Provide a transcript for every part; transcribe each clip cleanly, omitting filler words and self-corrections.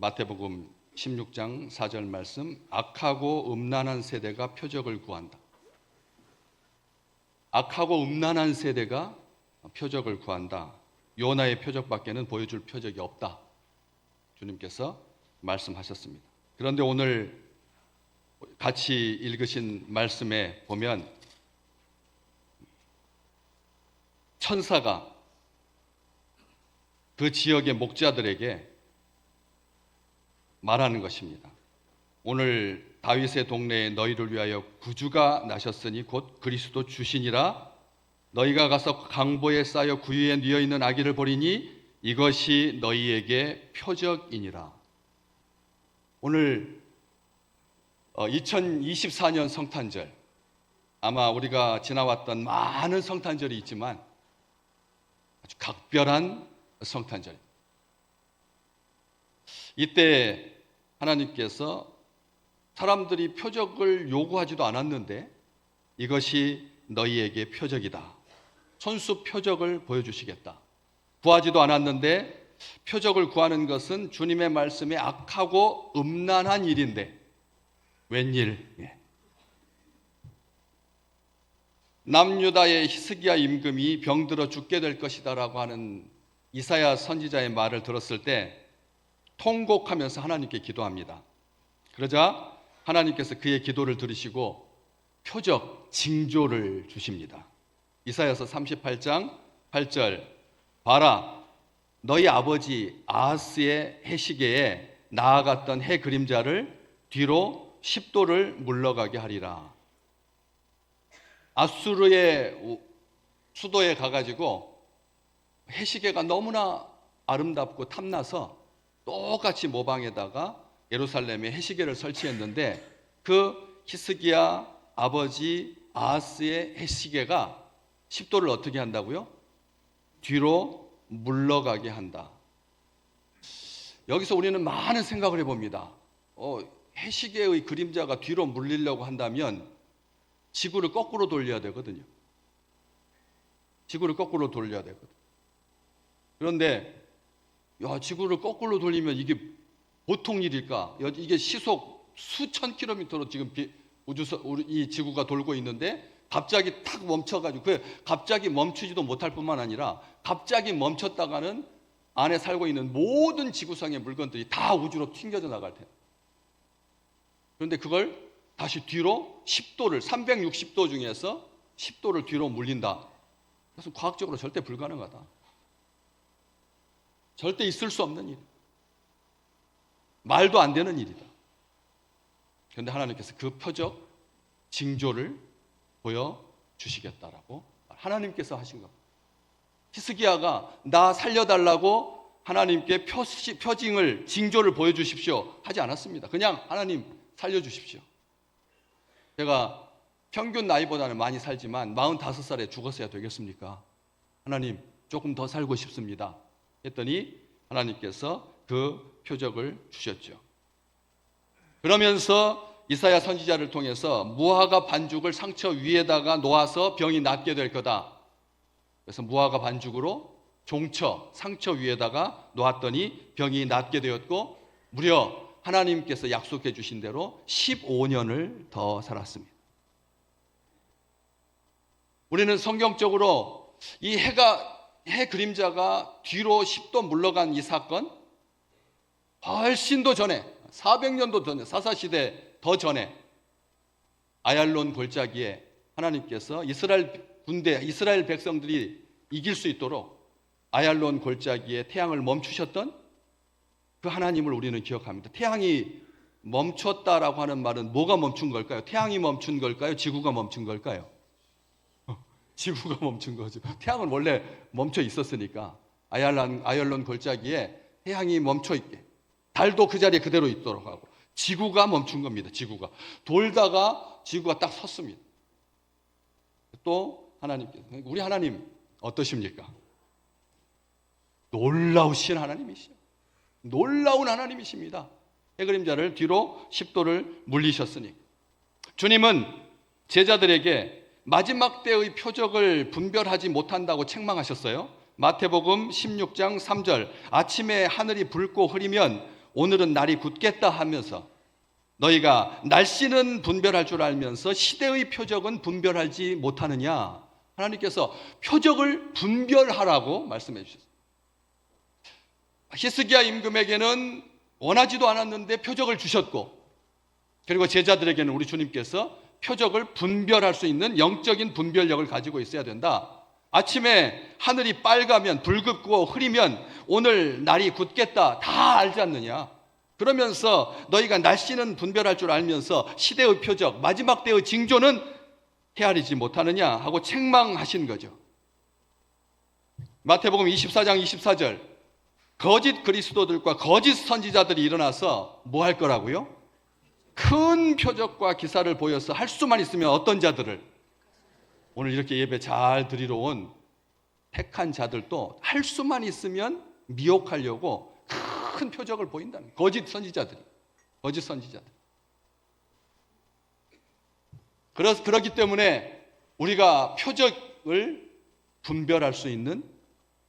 마태복음 16장 4절 말씀, 악하고 음란한 세대가 표적을 구한다. 악하고 음란한 세대가 표적을 구한다. 요나의 표적밖에는 보여줄 표적이 없다. 주님께서 말씀하셨습니다. 그런데 오늘 같이 읽으신 말씀에 보면 천사가 그 지역의 목자들에게 말하는 것입니다. 오늘 다윗의 동네에 너희를 위하여 구주가 나셨으니 곧 그리스도 주시니라. 너희가 가서 강보에 쌓여 구유에 뉘어 있는 아기를 보리니 이것이 너희에게 표적이니라. 오늘 2024년 성탄절, 아마 우리가 지나왔던 많은 성탄절이 있지만 아주 각별한 성탄절. 이때 하나님께서 사람들이 표적을 요구하지도 않았는데 이것이 너희에게 표적이다. 손수 표적을 보여주시겠다. 구하지도 않았는데 표적을 구하는 것은 주님의 말씀에 악하고 음란한 일인데 웬일? 남유다의 히스기야 임금이 병들어 죽게 될 것이다라고 하는 이사야 선지자의 말을 들었을 때 통곡하면서 하나님께 기도합니다. 그러자 하나님께서 그의 기도를 들으시고 표적, 징조를 주십니다. 이사야서 38장 8절, 봐라, 너희 아버지 아하스의 해시계에 나아갔던 해 그림자를 뒤로 10도를 물러가게 하리라. 아수르의 수도에 가가지고 해시계가 너무나 아름답고 탐나서 똑같이 모방에다가 예루살렘에 해시계를 설치했는데 그 히스기야 아버지 아하스의 해시계가 10도를 어떻게 한다고요? 뒤로 물러가게 한다. 여기서 우리는 많은 생각을 해봅니다. 해시계의 그림자가 뒤로 물리려고 한다면 지구를 거꾸로 돌려야 되거든요. 지구를 거꾸로 돌려야 되거든요. 그런데 지구를 거꾸로 돌리면 이게 보통 일일까? 이게 시속 수천 킬로미터로 지금 이 지구가 돌고 있는데 갑자기 탁 멈춰가지고 갑자기 멈추지도 못할 뿐만 아니라 갑자기 멈췄다가는 안에 살고 있는 모든 지구상의 물건들이 다 우주로 튕겨져 나갈 텐데. 그런데 그걸 다시 뒤로 10도를 360도 중에서 10도를 뒤로 물린다. 그것은 과학적으로 절대 불가능하다. 절대 있을 수 없는 일. 말도 안 되는 일이다. 그런데 하나님께서 그 표적, 징조를 보여주시겠다라고 하나님께서 하신 겁니다. 히스기야가 나 살려달라고 하나님께 표징을, 징조를 보여주십시오 하지 않았습니다. 그냥 하나님 살려주십시오. 제가 평균 나이보다는 많이 살지만 45살에 죽었어야 되겠습니까? 하나님 조금 더 살고 싶습니다 했더니 하나님께서 그 표적을 주셨죠. 그러면서 이사야 선지자를 통해서 무화과 반죽을 상처 위에다가 놓아서 병이 낫게 될 거다. 그래서 무화과 반죽으로 상처 위에다가 놓았더니 병이 낫게 되었고 무려 하나님께서 약속해 주신 대로 15년을 더 살았습니다. 우리는 성경적으로 이 해 그림자가 뒤로 10도 물러간 이 사건, 훨씬 더 전에 400년도 전에, 사사시대 더 전에 아얄론 골짜기에 하나님께서 이스라엘 백성들이 이길 수 있도록 아얄론 골짜기에 태양을 멈추셨던 그 하나님을 우리는 기억합니다. 태양이 멈췄다라고 하는 말은 뭐가 멈춘 걸까요? 태양이 멈춘 걸까요? 지구가 멈춘 걸까요? 지구가 멈춘 거죠. 태양은 원래 멈춰 있었으니까 아얄론 골짜기에 태양이 멈춰 있게, 달도 그 자리에 그대로 있도록 하고 지구가 멈춘 겁니다. 지구가 돌다가 지구가 딱 섰습니다. 또 하나님께서, 우리 하나님 어떠십니까? 놀라우신 하나님이시죠. 놀라운 하나님이십니다. 해그림자를 뒤로 10도를 물리셨으니 주님은 제자들에게 마지막 때의 표적을 분별하지 못한다고 책망하셨어요. 마태복음 16장 3절, 아침에 하늘이 붉고 흐리면 오늘은 날이 굳겠다 하면서 너희가 날씨는 분별할 줄 알면서 시대의 표적은 분별하지 못하느냐? 하나님께서 표적을 분별하라고 말씀해 주셨어요. 히스기야 임금에게는 원하지도 않았는데 표적을 주셨고, 그리고 제자들에게는 우리 주님께서 표적을 분별할 수 있는 영적인 분별력을 가지고 있어야 된다. 아침에 하늘이 빨가면, 붉고 흐리면 오늘 날이 굳겠다 다 알지 않느냐? 그러면서 너희가 날씨는 분별할 줄 알면서 시대의 표적, 마지막 때의 징조는 헤아리지 못하느냐 하고 책망하신 거죠. 마태복음 24장 24절, 거짓 그리스도들과 거짓 선지자들이 일어나서 뭐 할 거라고요? 큰 표적과 기사를 보여서 할 수만 있으면 어떤 자들을, 오늘 이렇게 예배 잘 드리러 온 택한 자들도 할 수만 있으면 미혹하려고 큰 표적을 보인다는 거예요. 거짓 선지자들. 그렇기 때문에 우리가 표적을 분별할 수 있는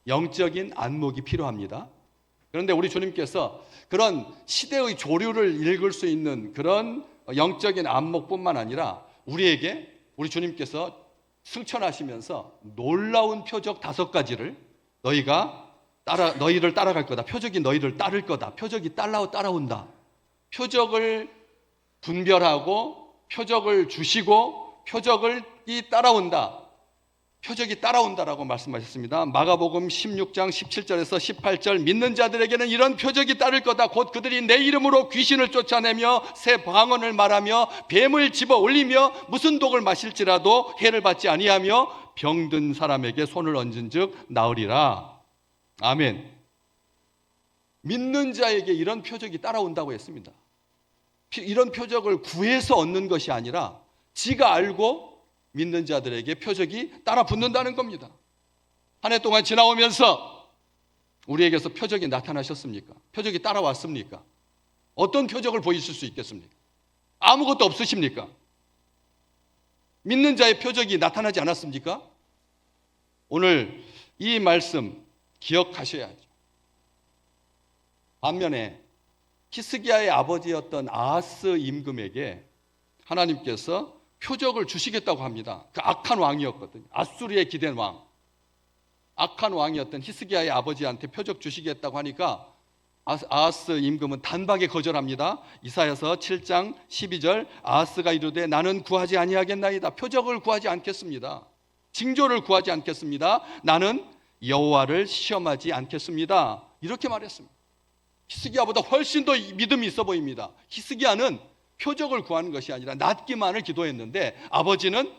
영적인 안목이 필요합니다. 그런데 우리 주님께서 그런 시대의 조류를 읽을 수 있는 그런 영적인 안목뿐만 아니라 우리에게, 우리 주님께서 승천하시면서 놀라운 표적 5가지를 너희를 따라갈 거다. 표적이 너희를 따를 거다. 표적이 따라온다. 표적을 분별하고 표적을 주시고 표적이 따라온다. 표적이 따라온다라고 말씀하셨습니다. 마가복음 16장 17절에서 18절, 믿는 자들에게는 이런 표적이 따를 거다. 곧 그들이 내 이름으로 귀신을 쫓아내며 새 방언을 말하며 뱀을 집어 올리며 무슨 독을 마실지라도 해를 받지 아니하며 병든 사람에게 손을 얹은 즉 나으리라. 아멘. 믿는 자에게 이런 표적이 따라온다고 했습니다. 이런 표적을 구해서 얻는 것이 아니라 지가 알고 믿는 자들에게 표적이 따라 붙는다는 겁니다. 한 해 동안 지나오면서 우리에게서 표적이 나타나셨습니까? 표적이 따라왔습니까? 어떤 표적을 보이실 수 있겠습니까? 아무것도 없으십니까? 믿는 자의 표적이 나타나지 않았습니까? 오늘 이 말씀 기억하셔야죠. 반면에 히스기야의 아버지였던 아하스 임금에게 하나님께서 표적을 주시겠다고 합니다. 그 악한 왕이었거든요. 아수르에 기댄 왕, 악한 왕이었던 히스기야의 아버지한테 표적 주시겠다고 하니까 아하스 임금은 단박에 거절합니다. 이사야서 7장 12절, 아하스가 이르되 나는 구하지 아니하겠나이다. 표적을 구하지 않겠습니다. 징조를 구하지 않겠습니다. 나는 여호와를 시험하지 않겠습니다. 이렇게 말했습니다. 히스기야보다 훨씬 더 믿음이 있어 보입니다. 히스기야는 표적을 구하는 것이 아니라 낫기만을 기도했는데 아버지는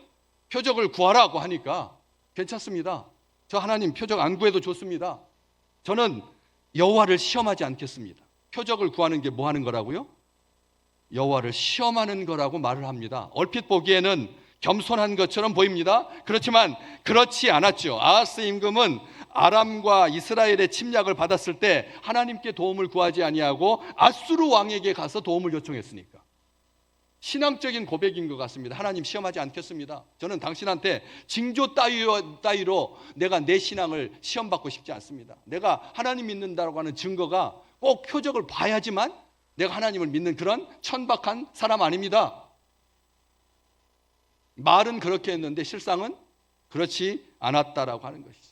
표적을 구하라고 하니까 괜찮습니다. 저 하나님 표적 안 구해도 좋습니다. 저는 여호와를 시험하지 않겠습니다. 표적을 구하는 게 뭐 하는 거라고요? 여호와를 시험하는 거라고 말을 합니다. 얼핏 보기에는 겸손한 것처럼 보입니다. 그렇지만 그렇지 않았죠. 아하스 임금은 아람과 이스라엘의 침략을 받았을 때 하나님께 도움을 구하지 아니하고 아수르 왕에게 가서 도움을 요청했으니까 신앙적인 고백인 것 같습니다. 하나님 시험하지 않겠습니다. 저는 당신한테 징조 따위로 내가 내 신앙을 시험받고 싶지 않습니다. 내가 하나님 믿는다고 하는 증거가 꼭 표적을 봐야지만 내가 하나님을 믿는 그런 천박한 사람 아닙니다. 말은 그렇게 했는데 실상은 그렇지 않았다라고 하는 것이죠.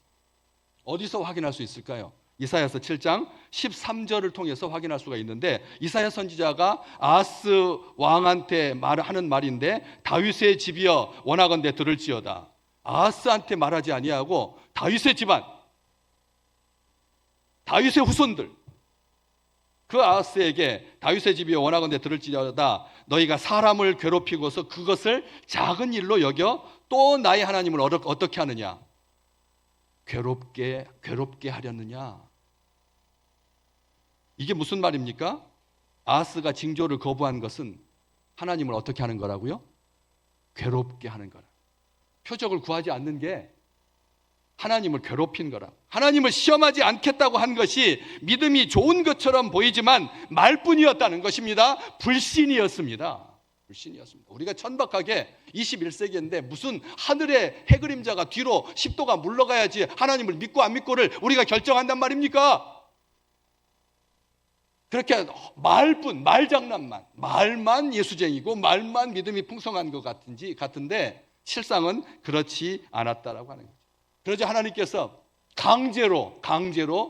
어디서 확인할 수 있을까요? 이사야서 7장 13절을 통해서 확인할 수가 있는데, 이사야 선지자가 아하스 왕한테 하는 말인데, 다윗의 집이여 원하건대 들을지어다. 아하스한테 말하지 아니하고 다윗의 집안, 다윗의 후손들, 그 아하스에게 다윗의 집이여 원하건대 들을지어다. 너희가 사람을 괴롭히고서 그것을 작은 일로 여겨 또 나의 하나님을 어떻게 하느냐? 괴롭게 하려느냐? 이게 무슨 말입니까? 아하스가 징조를 거부한 것은 하나님을 어떻게 하는 거라고요? 괴롭게 하는 거라. 표적을 구하지 않는 게 하나님을 괴롭힌 거라. 하나님을 시험하지 않겠다고 한 것이 믿음이 좋은 것처럼 보이지만 말뿐이었다는 것입니다. 불신이었습니다. 우리가 천박하게 21세기인데 무슨 하늘의 해그림자가 뒤로 10도가 물러가야지 하나님을 믿고 안 믿고를 우리가 결정한단 말입니까? 그렇게 말장난만, 말만 예수쟁이고 말만 믿음이 풍성한 것 같은데 실상은 그렇지 않았다라고 하는 거죠. 그러자 하나님께서 강제로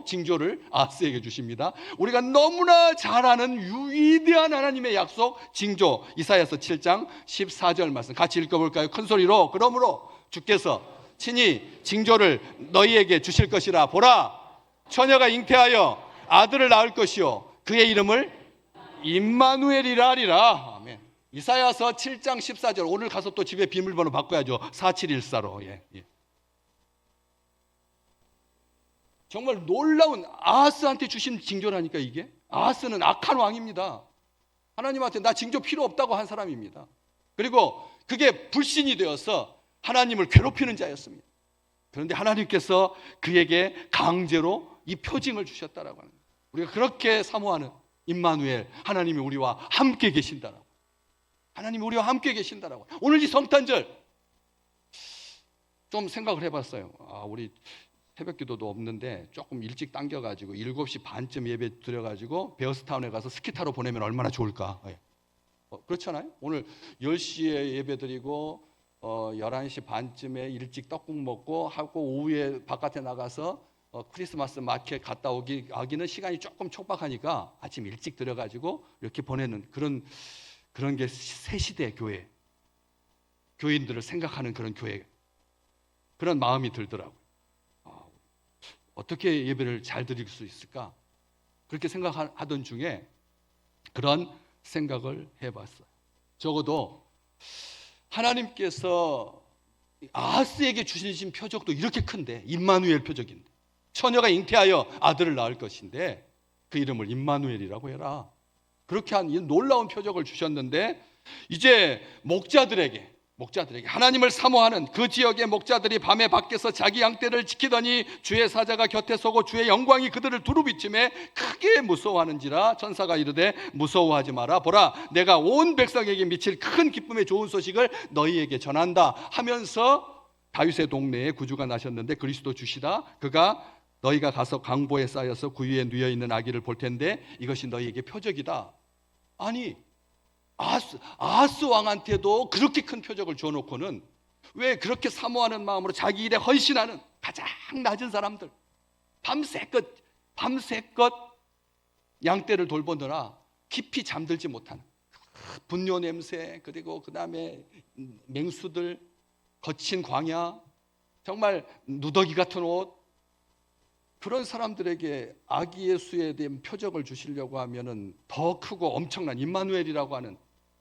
징조를 아하스에게 주십니다. 우리가 너무나 잘 아는 위대한 하나님의 약속 징조, 이사야서 7장 14절 말씀 같이 읽어볼까요? 큰 소리로. 그러므로 주께서 친히 징조를 너희에게 주실 것이라. 보라, 처녀가 잉태하여 아들을 낳을 것이요 그의 이름을 임마누엘이라 하리라. 아멘. 이사야서 7장 14절. 오늘 가서 또 집에 비밀번호 바꿔야죠. 4714로. 예. 정말 놀라운, 아하스한테 주신 징조라니까 이게. 아하스는 악한 왕입니다. 하나님한테 나 징조 필요 없다고 한 사람입니다. 그리고 그게 불신이 되어서 하나님을 괴롭히는 자였습니다. 그런데 하나님께서 그에게 강제로 이 표징을 주셨다라고 하는 거예요. 우리가 그렇게 사모하는 임마누엘, 하나님이 우리와 함께 계신다라고. 하나님이 우리와 함께 계신다라고. 오늘 이 성탄절 좀 생각을 해봤어요. 우리 새벽 기도도 없는데 조금 일찍 당겨가지고 7시 반쯤 예배 드려가지고 베어스타운에 가서 스키 타러 보내면 얼마나 좋을까. 그렇잖아요. 오늘 10시에 예배 드리고 11시 반쯤에 일찍 떡국 먹고 하고 오후에 바깥에 나가서 크리스마스 마켓 갔다 오기는 시간이 조금 촉박하니까 아침 일찍 들어가지고 이렇게 보내는 그런 게 새 시대 교회, 교인들을 생각하는 그런 교회, 그런 마음이 들더라고요. 어떻게 예배를 잘 드릴 수 있을까? 그렇게 생각하던 중에 그런 생각을 해봤어요. 적어도 하나님께서 아하스에게 주신 표적도 이렇게 큰데, 임마누엘 표적인데, 처녀가 잉태하여 아들을 낳을 것인데 그 이름을 임마누엘이라고 해라. 그렇게 한 이 놀라운 표적을 주셨는데, 이제 목자들에게 하나님을 사모하는 그 지역의 목자들이 밤에 밖에서 자기 양떼를 지키더니 주의 사자가 곁에 서고 주의 영광이 그들을 두루비침에 크게 무서워하는지라. 천사가 이르되 무서워하지 마라. 보라, 내가 온 백성에게 미칠 큰 기쁨의 좋은 소식을 너희에게 전한다 하면서 다윗의 동네에 구주가 나셨는데 그리스도 주시다. 그가 너희가 가서 강보에 쌓여서 구유에 누워 있는 아기를 볼 텐데 이것이 너희에게 표적이다. 아니, 아하스 왕한테도 그렇게 큰 표적을 줘놓고는 왜 그렇게 사모하는 마음으로 자기 일에 헌신하는 가장 낮은 사람들, 밤새껏 양떼를 돌보느라 깊이 잠들지 못하는 분뇨 냄새, 그리고 그 다음에 맹수들, 거친 광야, 정말 누더기 같은 옷, 그런 사람들에게 아기 예수에 대한 표적을 주시려고 하면은 더 크고 엄청난 임마누엘이라고 하는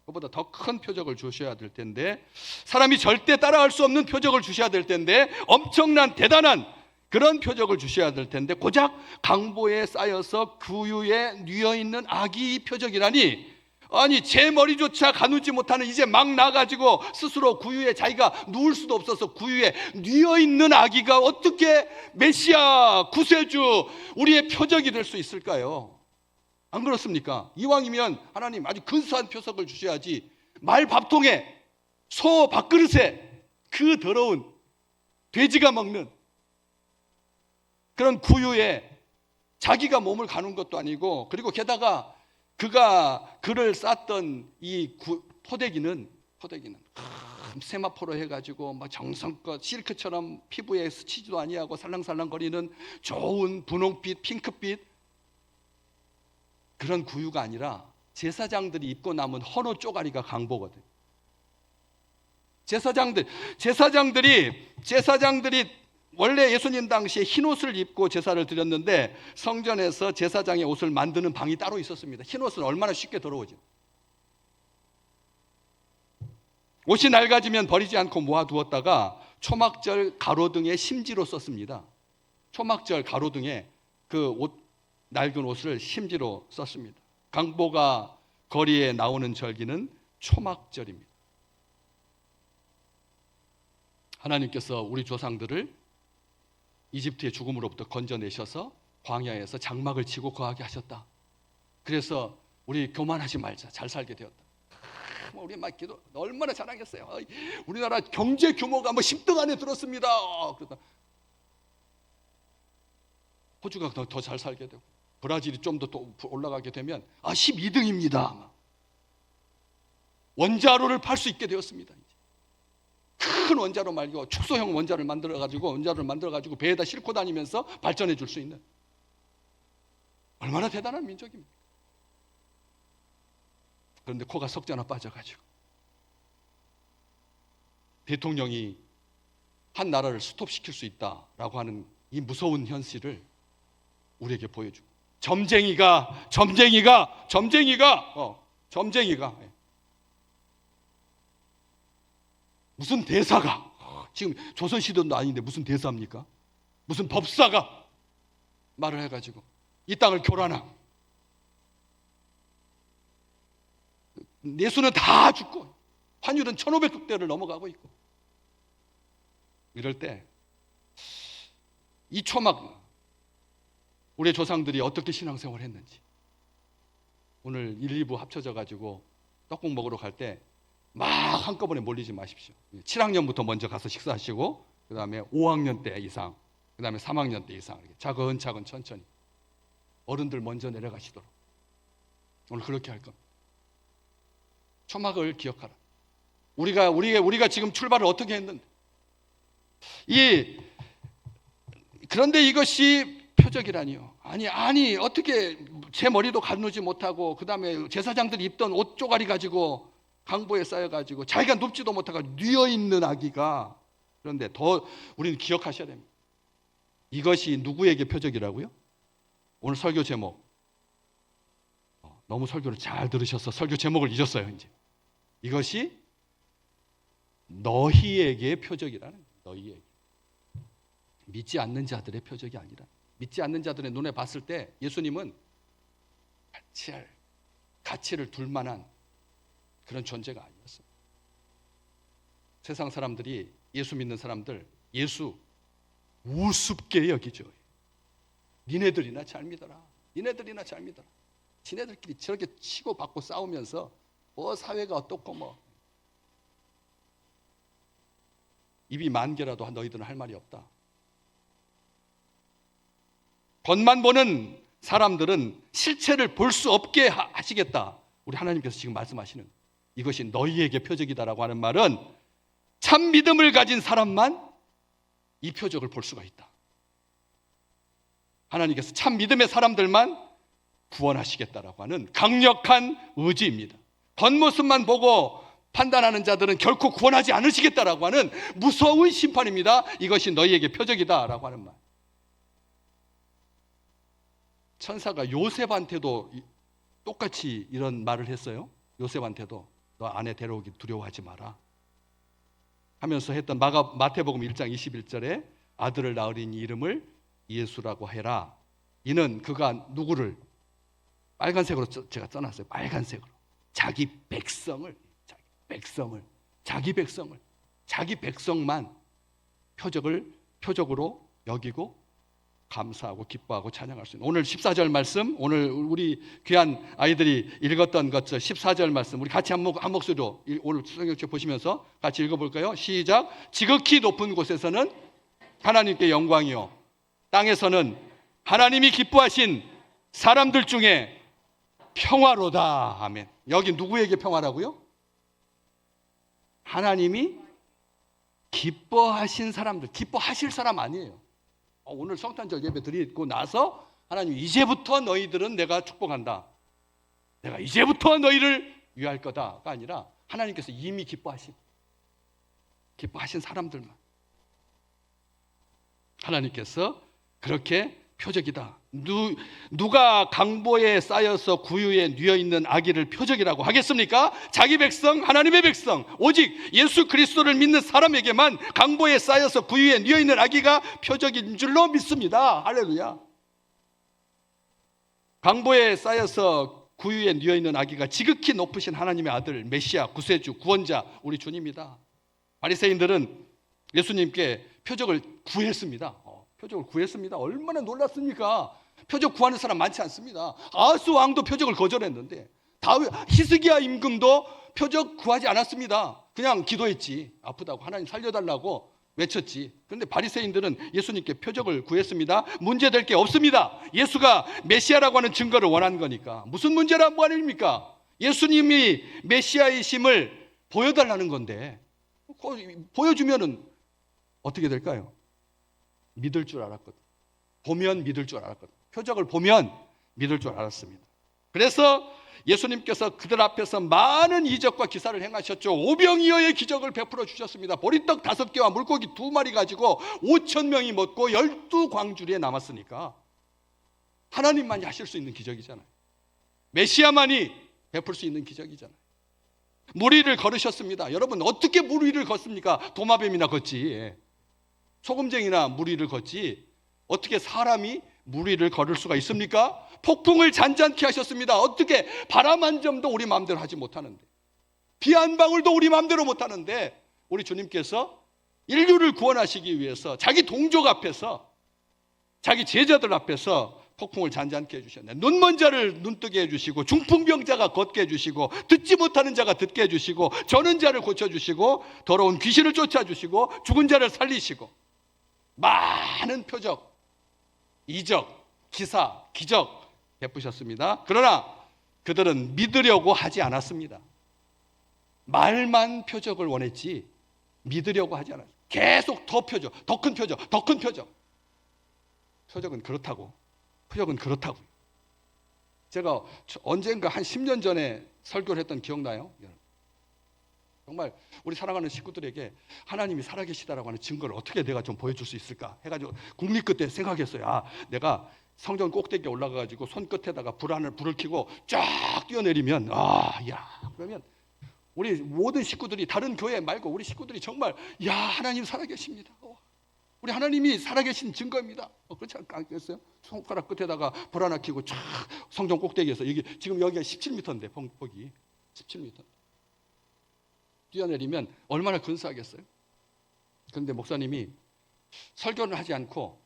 그보다 더 큰 표적을 주셔야 될 텐데, 사람이 절대 따라갈 수 없는 표적을 주셔야 될 텐데, 엄청난 대단한 그런 표적을 주셔야 될 텐데 고작 강보에 쌓여서 구유에 누워 있는 아기 표적이라니. 아니, 제 머리조차 가누지 못하는, 이제 막 나가지고 스스로 구유에 자기가 누울 수도 없어서 구유에 누워 있는 아기가 어떻게 메시아, 구세주, 우리의 표적이 될 수 있을까요? 안 그렇습니까? 이왕이면 하나님 아주 근사한 표적을 주셔야지. 말 밥통에, 소 밥그릇에 그 더러운 돼지가 먹는 그런 구유에 자기가 몸을 가nun 것도 아니고, 그리고 게다가 그를 쌌던 이 포대기는 세마포로 해가지고 막 정성껏 실크처럼 피부에 스치지도 아니하고 살랑살랑거리는 좋은 분홍빛, 핑크빛 그런 구유가 아니라 제사장들이 입고 남은 헌옷 쪼가리가 강보거든. 제사장들이 원래 예수님 당시에 흰 옷을 입고 제사를 드렸는데 성전에서 제사장의 옷을 만드는 방이 따로 있었습니다. 흰 옷은 얼마나 쉽게 더러워져. 옷이 낡아지면 버리지 않고 모아두었다가 초막절 가로등에 심지로 썼습니다. 초막절 가로등에 그 낡은 옷을 심지로 썼습니다. 강보가 거리에 나오는 절기는 초막절입니다. 하나님께서 우리 조상들을 이집트의 죽음으로부터 건져내셔서 광야에서 장막을 치고 거하게 하셨다. 그래서 우리 교만하지 말자, 잘 살게 되었다. 우리 막 기도 얼마나 자랑했어요. 우리나라 경제 규모가 10등 안에 들었습니다. 그러다 호주가 더 잘 살게 되고, 브라질이 좀 더 올라가게 되면 12등입니다. 원자로를 팔 수 있게 되었습니다. 큰 원자로 말고 축소형 원자를 만들어가지고 배에다 싣고 다니면서 발전해 줄 수 있는, 얼마나 대단한 민족입니까? 그런데 코가 석자나 빠져가지고 대통령이 한 나라를 스톱시킬 수 있다라고 하는 이 무서운 현실을 우리에게 보여주고, 점쟁이가 무슨 대사가, 지금 조선시대도 아닌데 무슨 대사입니까? 무슨 법사가 말을 해가지고 이 땅을 교란하고, 내수는 다 죽고 환율은 1500대를 넘어가고 있고, 이럴 때 이 초막, 우리의 조상들이 어떻게 신앙생활을 했는지, 오늘 1, 2부 합쳐져 가지고 떡국 먹으러 갈 때 막 한꺼번에 몰리지 마십시오. 7학년부터 먼저 가서 식사하시고, 그 다음에 5학년 때 이상, 그 다음에 3학년 때 이상, 이렇게 차근차근 천천히 어른들 먼저 내려가시도록 오늘 그렇게 할 겁니다. 초막을 기억하라. 우리가 지금 출발을 어떻게 했는데, 그런데 이것이 표적이라니요. 아니 어떻게 제 머리도 가누지 못하고, 그 다음에 제사장들이 입던 옷 쪼가리 가지고 강보에 쌓여가지고 자기가 눕지도 못하고 뉘어있는 아기가, 그런데 더 우리는 기억하셔야 됩니다. 이것이 누구에게 표적이라고요? 오늘 설교 제목, 너무 설교를 잘 들으셔서 설교 제목을 잊었어요. 이제 이것이 너희에게 표적이라는 거예요. 너희에게. 믿지 않는 자들의 표적이 아니라, 믿지 않는 자들의 눈에 봤을 때 예수님은 가치를 둘 만한 그런 존재가 아니었어요. 세상 사람들이, 예수 믿는 사람들, 예수 우습게 여기죠. 니네들이나 잘 믿어라. 지네들끼리 저렇게 치고 받고 싸우면서 뭐 사회가 어떻고 뭐, 입이 만 개라도 너희들은 할 말이 없다. 겉만 보는 사람들은 실체를 볼 수 없게 하시겠다. 우리 하나님께서 지금 말씀하시는, 이것이 너희에게 표적이다라고 하는 말은 참 믿음을 가진 사람만 이 표적을 볼 수가 있다. 하나님께서 참 믿음의 사람들만 구원하시겠다라고 하는 강력한 의지입니다. 겉모습만 보고 판단하는 자들은 결코 구원하지 않으시겠다라고 하는 무서운 심판입니다. 이것이 너희에게 표적이다라고 하는 말. 천사가 요셉한테도 똑같이 이런 말을 했어요. 요셉한테도 너 아내 데려오기 두려워하지 마라 하면서 했던 마태복음 1장 21절에 아들을 낳으리니 이름을 예수라고 해라. 이는 그가 누구를, 빨간색으로 제가 써놨어요. 빨간색으로 자기 백성만 표적으로 여기고 감사하고 기뻐하고 찬양할 수 있는, 오늘 14절 말씀, 오늘 우리 귀한 아이들이 읽었던 것 14절 말씀, 우리 같이 한 목소리로 오늘 성경책 보시면서 같이 읽어볼까요? 시작. 지극히 높은 곳에서는 하나님께 영광이요, 땅에서는 하나님이 기뻐하신 사람들 중에 평화로다. 아멘. 여기 누구에게 평화라고요? 하나님이 기뻐하신 사람들, 기뻐하실 사람 아니에요. 오늘 성탄절 예배 드리고 나서 하나님, 이제부터 너희들은 내가 축복한다, 내가 이제부터 너희를 위할 거다가 아니라, 하나님께서 이미 기뻐하신 사람들만 하나님께서 그렇게 표적이다. 누가 강보에 쌓여서 구유에 뉘어있는 아기를 표적이라고 하겠습니까? 자기 백성, 하나님의 백성, 오직 예수 그리스도를 믿는 사람에게만 강보에 쌓여서 구유에 뉘어있는 아기가 표적인 줄로 믿습니다. 할렐루야. 강보에 쌓여서 구유에 뉘어있는 아기가 지극히 높으신 하나님의 아들, 메시아, 구세주, 구원자, 우리 주님이다. 바리새인들은 예수님께 표적을 구했습니다. 얼마나 놀랐습니까? 표적 구하는 사람 많지 않습니다. 아하스 왕도 표적을 거절했는데, 히스기야 임금도 표적 구하지 않았습니다. 그냥 기도했지. 아프다고 하나님 살려달라고 외쳤지. 그런데 바리새인들은 예수님께 표적을 구했습니다. 문제될 게 없습니다. 예수가 메시아라고 하는 증거를 원한 거니까. 무슨 문제란 말입니까? 예수님이 메시아이심을 보여달라는 건데 보여주면은 어떻게 될까요? 믿을 줄 알았거든. 보면 믿을 줄 알았거든. 표적을 보면 믿을 줄 알았습니다. 그래서 예수님께서 그들 앞에서 많은 이적과 기사를 행하셨죠. 오병이어의 기적을 베풀어 주셨습니다. 보리떡 5개와 물고기 2마리 가지고 5,000명이 먹고 12광주리에 남았으니까 하나님만이 하실 수 있는 기적이잖아요. 메시아만이 베풀 수 있는 기적이잖아요. 물 위를 걸으셨습니다. 여러분 어떻게 물 위를 걷습니까? 도마뱀이나 걷지. 소금쟁이나 물 위를 걷지. 어떻게 사람이 물 위를 걸을 수가 있습니까? 폭풍을 잔잔케 하셨습니다. 어떻게 바람 한 점도 우리 마음대로 하지 못하는데, 비 한 방울도 우리 마음대로 못하는데 우리 주님께서 인류를 구원하시기 위해서 자기 동족 앞에서, 자기 제자들 앞에서 폭풍을 잔잔케 해주셨네. 눈먼 자를 눈뜨게 해주시고, 중풍병자가 걷게 해주시고, 듣지 못하는 자가 듣게 해주시고, 저는 자를 고쳐주시고, 더러운 귀신을 쫓아주시고, 죽은 자를 살리시고, 많은 표적, 이적, 기사, 기적 베푸셨습니다. 그러나 그들은 믿으려고 하지 않았습니다. 말만 표적을 원했지 믿으려고 하지 않았어요. 계속 더 표적, 더 큰 표적, 더 큰 표적. 표적은 그렇다고. 표적은 그렇다고. 제가 언젠가 한 10년 전에 설교를 했던 기억나요? 정말 우리 사랑하는 식구들에게 하나님이 살아계시다라고 하는 증거를 어떻게 내가 좀 보여줄 수 있을까 해가지고 국립 끝에 생각했어요. 내가 성전 꼭대기에 올라가가지고 손끝에다가 불을 켜고 쫙 뛰어내리면 그러면 우리 모든 식구들이, 다른 교회 말고 우리 식구들이 정말 하나님 살아계십니다. 우리 하나님이 살아계신 증거입니다. 그렇지 않겠어요? 손가락 끝에다가 불 하나 켜고 쫙 성전 꼭대기에서 지금 여기가 17m인데 폭이 17m 뛰어내리면 얼마나 근사하겠어요? 그런데 목사님이 설교를 하지 않고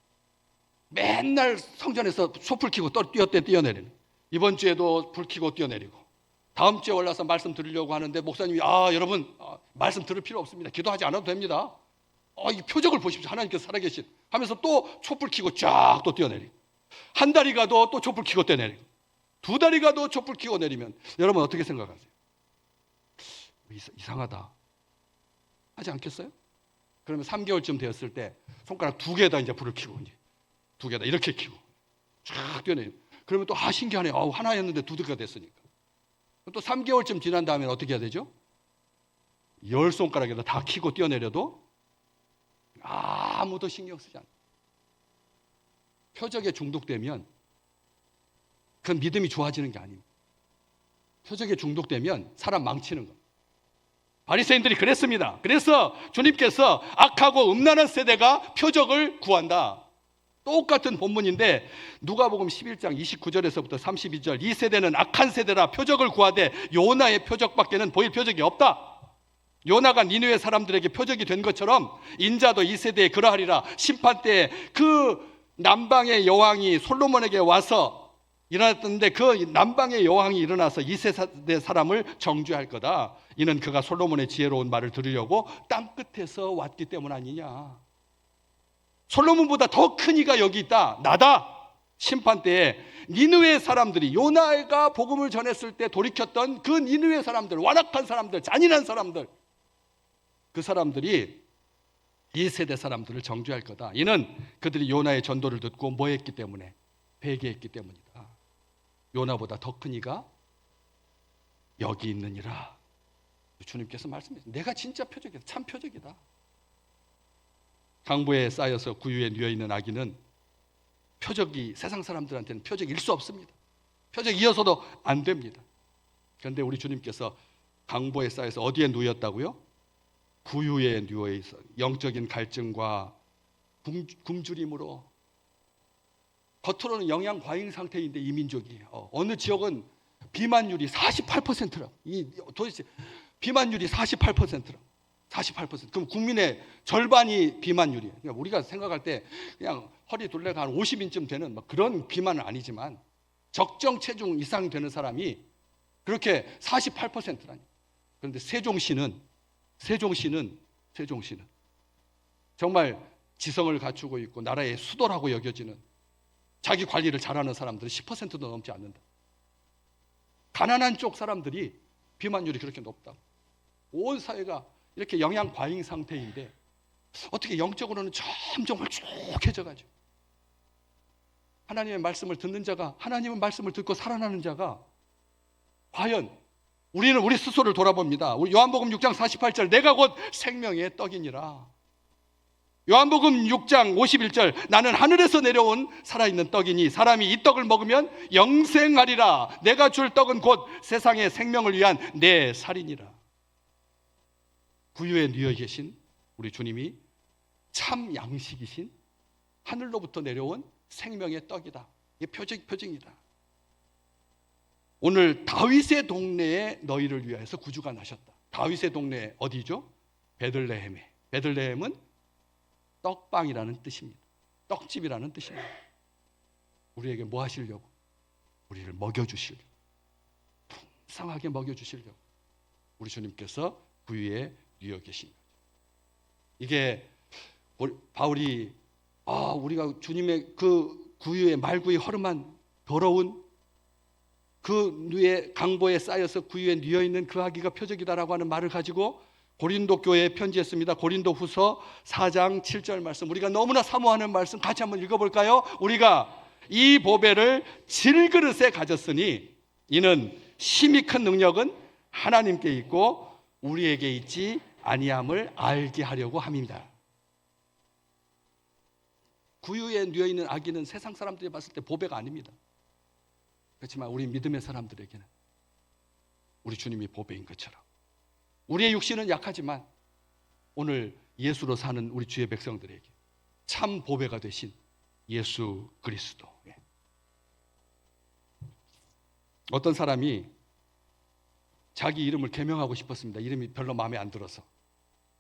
맨날 성전에서 촛불 켜고 뛰어내리는, 이번 주에도 불 켜고 뛰어내리고, 다음 주에 올라서 말씀 드리려고 하는데 목사님이 여러분 말씀 들을 필요 없습니다. 기도하지 않아도 됩니다. 이 표적을 보십시오. 하나님께서 살아계신 하면서 또 촛불 켜고 쫙 또 뛰어내리고, 한 달이 가도 또 촛불 켜고 뛰어내리고, 2달이 가도 촛불 켜고 내리면 여러분 어떻게 생각하세요? 이상하다 하지 않겠어요? 그러면 3개월쯤 되었을 때 손가락 2개에다 이제 불을 켜고, 이제 2개에다 이렇게 켜고 쫙 뛰어내리고, 그러면 또 신기하네. 하나였는데 2개가 됐으니까. 또 3개월쯤 지난 다음에 어떻게 해야 되죠? 10손가락에다 다 켜고 뛰어내려도 아무도 신경 쓰지 않아요. 표적에 중독되면 그건 믿음이 좋아지는 게 아닙니다. 표적에 중독되면 사람 망치는 거예요. 바리새인들이 그랬습니다. 그래서 주님께서 악하고 음란한 세대가 표적을 구한다. 똑같은 본문인데 누가복음 11장 29절에서부터 32절, 이 세대는 악한 세대라 표적을 구하되 요나의 표적밖에는 보일 표적이 없다. 요나가 니느웨 사람들에게 표적이 된 것처럼 인자도 이 세대에 그러하리라. 심판 때에 그 남방의 여왕이 솔로몬에게 와서 일어났던데, 그 남방의 여왕이 일어나서 이 세대 사람을 정죄할 거다. 이는 그가 솔로몬의 지혜로운 말을 들으려고 땅끝에서 왔기 때문 아니냐. 솔로몬보다 더 큰 이가 여기 있다. 나다. 심판 때에 니느웨 사람들이, 요나가 복음을 전했을 때 돌이켰던 그 니느웨 사람들, 완악한 사람들, 잔인한 사람들, 그 사람들이 이 세대 사람들을 정죄할 거다. 이는 그들이 요나의 전도를 듣고 뭐 했기 때문에? 회개했기 때문이다. 요나보다 더 큰 이가 여기 있느니라. 주님께서 말씀하셨습니다. 내가 진짜 표적이다. 참 표적이다. 강보에 쌓여서 구유에 누워있는 아기는 표적이, 세상 사람들한테는 표적일 수 없습니다. 표적이어서도 안 됩니다. 그런데 우리 주님께서 강보에 쌓여서 어디에 누웠다고요? 구유에 누워있어 영적인 갈증과 굶주림으로, 겉으로는 영양 과잉 상태인데 이 민족이 어느 지역은 비만율이 48%라고. 도대체 비만율이 48%라고. 48%. 그럼 국민의 절반이 비만율이에요. 그러니까 우리가 생각할 때 그냥 허리 둘레가 한 50인쯤 되는 그런 비만은 아니지만 적정 체중 이상 되는 사람이 그렇게 48%라니. 그런데 세종시는 정말 지성을 갖추고 있고 나라의 수도라고 여겨지는 자기 관리를 잘하는 사람들은 10%도 넘지 않는다. 가난한 쪽 사람들이 비만율이 그렇게 높다. 온 사회가 이렇게 영양 과잉 상태인데 어떻게 영적으로는 점점 홀쭉해져가지고 하나님의 말씀을 듣는 자가, 하나님의 말씀을 듣고 살아나는 자가 과연 우리는 우리 스스로를 돌아봅니다. 우리 요한복음 6장 48절 내가 곧 생명의 떡이니라. 요한복음 6장 51절 나는 하늘에서 내려온 살아있는 떡이니 사람이 이 떡을 먹으면 영생하리라. 내가 줄 떡은 곧 세상의 생명을 위한 내 살이니라. 구유에 누워 계신 우리 주님이 참 양식이신 하늘로부터 내려온 생명의 떡이다. 이게 표징이다. 오늘 다윗의 동네에 너희를 위하여서 구주가 나셨다. 다윗의 동네 어디죠? 베들레헴에. 베들레헴은 떡방이라는 뜻입니다. 떡집이라는 뜻입니다. 우리에게 뭐 하시려고? 우리를 먹여주시려고, 풍성하게 먹여주시려고 우리 주님께서 구유에 누워 계신 거죠. 이게 바울이 우리가 주님의 그 구유의 말구의 허름한 더러운 그 누에 강보에 쌓여서 구유에 누워 있는 그 아기가 표적이다라고 하는 말을 가지고 고린도 교회에 편지했습니다. 고린도 후서 4장 7절 말씀, 우리가 너무나 사모하는 말씀 같이 한번 읽어볼까요? 우리가 이 보배를 질그릇에 가졌으니 이는 심히 큰 능력은 하나님께 있고 우리에게 있지 아니함을 알게 하려고 함입니다. 구유에 누워 있는 아기는 세상 사람들이 봤을 때 보배가 아닙니다. 그렇지만 우리 믿음의 사람들에게는 우리 주님이 보배인 것처럼 우리의 육신은 약하지만 오늘 예수로 사는 우리 주의 백성들에게 참 보배가 되신 예수 그리스도. 어떤 사람이 자기 이름을 개명하고 싶었습니다. 이름이 별로 마음에 안 들어서.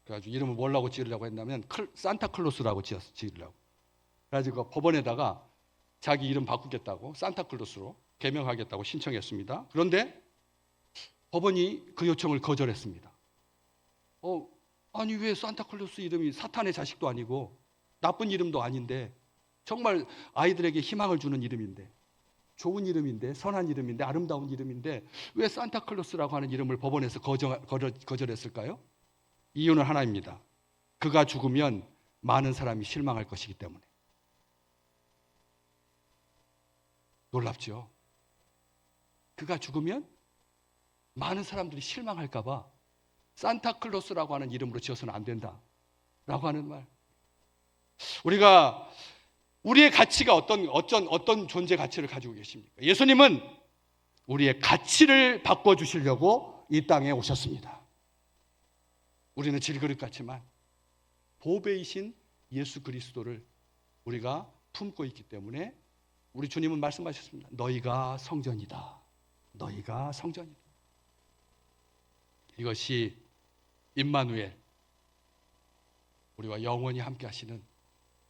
그래가지고 이름을 뭐라고 지으려고 했냐면 산타클로스라고 지으려고. 그래가지고 법원에다가 자기 이름 바꾸겠다고 산타클로스로 개명하겠다고 신청했습니다. 그런데 법원이 그 요청을 거절했습니다. 아니 왜 산타클로스 이름이 사탄의 자식도 아니고 나쁜 이름도 아닌데 정말 아이들에게 희망을 주는 이름인데 좋은 이름인데 선한 이름인데 아름다운 이름인데 왜 산타클로스라고 하는 이름을 법원에서 거절했을까요? 이유는 하나입니다. 그가 죽으면 많은 사람이 실망할 것이기 때문에. 놀랍죠? 그가 죽으면 많은 사람들이 실망할까 봐 산타클로스라고 하는 이름으로 지어서는 안 된다라고 하는 말. 우리가 우리의 가치가 어떤 존재 가치를 가지고 계십니까? 예수님은 우리의 가치를 바꿔주시려고 이 땅에 오셨습니다. 우리는 질그릇 같지만 보배이신 예수 그리스도를 우리가 품고 있기 때문에 우리 주님은 말씀하셨습니다. 너희가 성전이다. 너희가 성전이다. 이것이 임마누엘, 우리와 영원히 함께 하시는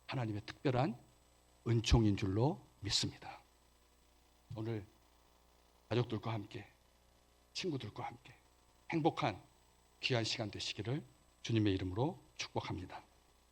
하나님의 특별한 은총인 줄로 믿습니다. 오늘 가족들과 함께, 친구들과 함께 행복한 귀한 시간 되시기를 주님의 이름으로 축복합니다.